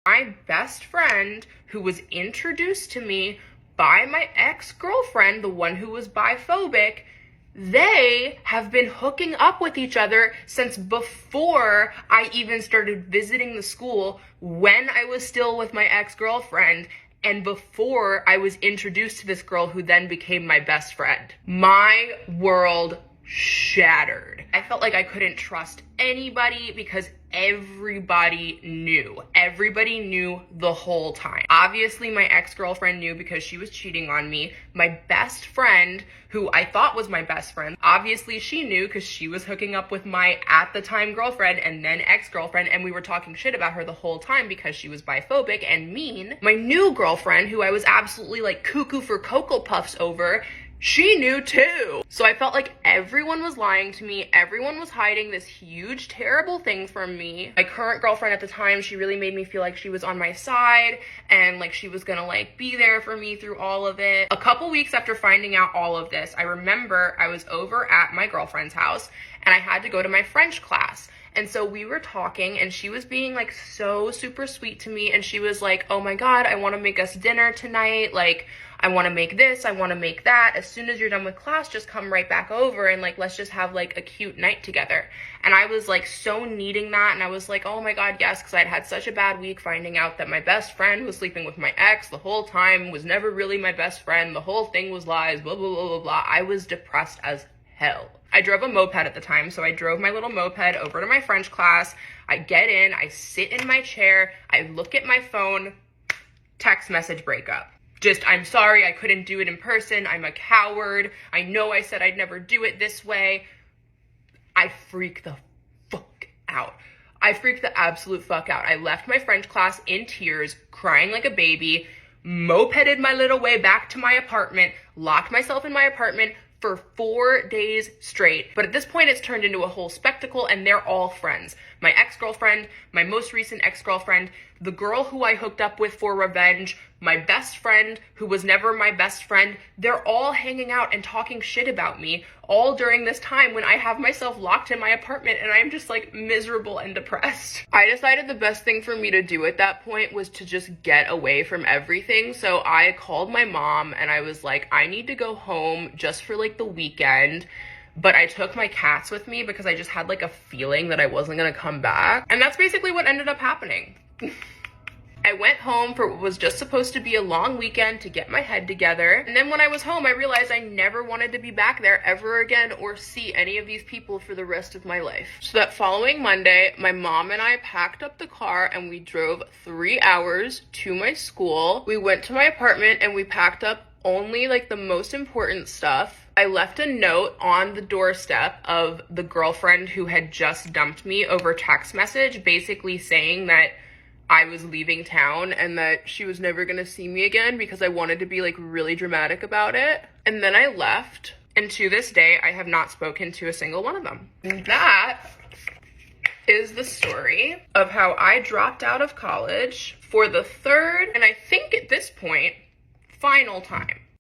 My best friend, who was introduced to me by my ex-girlfriend, the one who was biphobic, they have been hooking up with each other since before I even started visiting the school, when I was still with my ex-girlfriend, and before I was introduced to this girl who then became my best friend. My world shattered. I felt like I couldn't trust anybody because everybody knew. Everybody knew the whole time. Obviously, my ex-girlfriend knew because she was cheating on me. My best friend, who I thought was my best friend, obviously she knew because she was hooking up with my at the time girlfriend and then ex-girlfriend, and we were talking shit about her the whole time because she was biphobic and mean. My new girlfriend, who I was absolutely like cuckoo for Cocoa Puffs over, she knew too. So I felt like everyone was lying to me. Everyone was hiding this huge, terrible thing from me. My current girlfriend at the time, she really made me feel like she was on my side and like she was gonna like be there for me through all of it. A couple weeks after finding out all of this, I remember I was over at my girlfriend's house and I had to go to my French class. And so we were talking and she was being like so super sweet to me, and she was like, oh my God, I want to make us dinner tonight. Like, I want to make this, I want to make that. As soon as you're done with class, just come right back over and like, let's just have like a cute night together. And I was like so needing that. And I was like, oh my God, yes. Because I'd had such a bad week finding out that my best friend was sleeping with my ex the whole time, was never really my best friend. The whole thing was lies, blah, blah, blah, blah, blah. I was depressed as hell. I drove a moped at the time, so I drove my little moped over to my French class. I get in, I sit in my chair, I look at my phone, text message breakup. Just, I'm sorry, I couldn't do it in person, I'm a coward, I know I said I'd never do it this way. I freak the fuck out. I freaked the absolute fuck out. I left my French class in tears, crying like a baby, mopeded my little way back to my apartment, locked myself in my apartment for 4 days straight. But at this point, it's turned into a whole spectacle, and they're all friends. My ex-girlfriend, my most recent ex-girlfriend, the girl who I hooked up with for revenge, my best friend, who was never my best friend, they're all hanging out and talking shit about me, all during this time when I have myself locked in my apartment and I'm just like miserable and depressed. I decided the best thing for me to do at that point was to just get away from everything. So I called my mom and I was like, I need to go home just for like the weekend. But I took my cats with me because I just had like a feeling that I wasn't gonna come back. And that's basically what ended up happening. I went home for what was just supposed to be a long weekend to get my head together. And then when I was home, I realized I never wanted to be back there ever again or see any of these people for the rest of my life. So that following Monday, my mom and I packed up the car and we drove 3 hours to my school. We went to my apartment and we packed up only like the most important stuff. I left a note on the doorstep of the girlfriend who had just dumped me over text message, basically saying that I was leaving town and that she was never gonna see me again because I wanted to be like really dramatic about it. And then I left, and to this day, I have not spoken to a single one of them. And that is the story of how I dropped out of college for the third, and I think at this point, final time.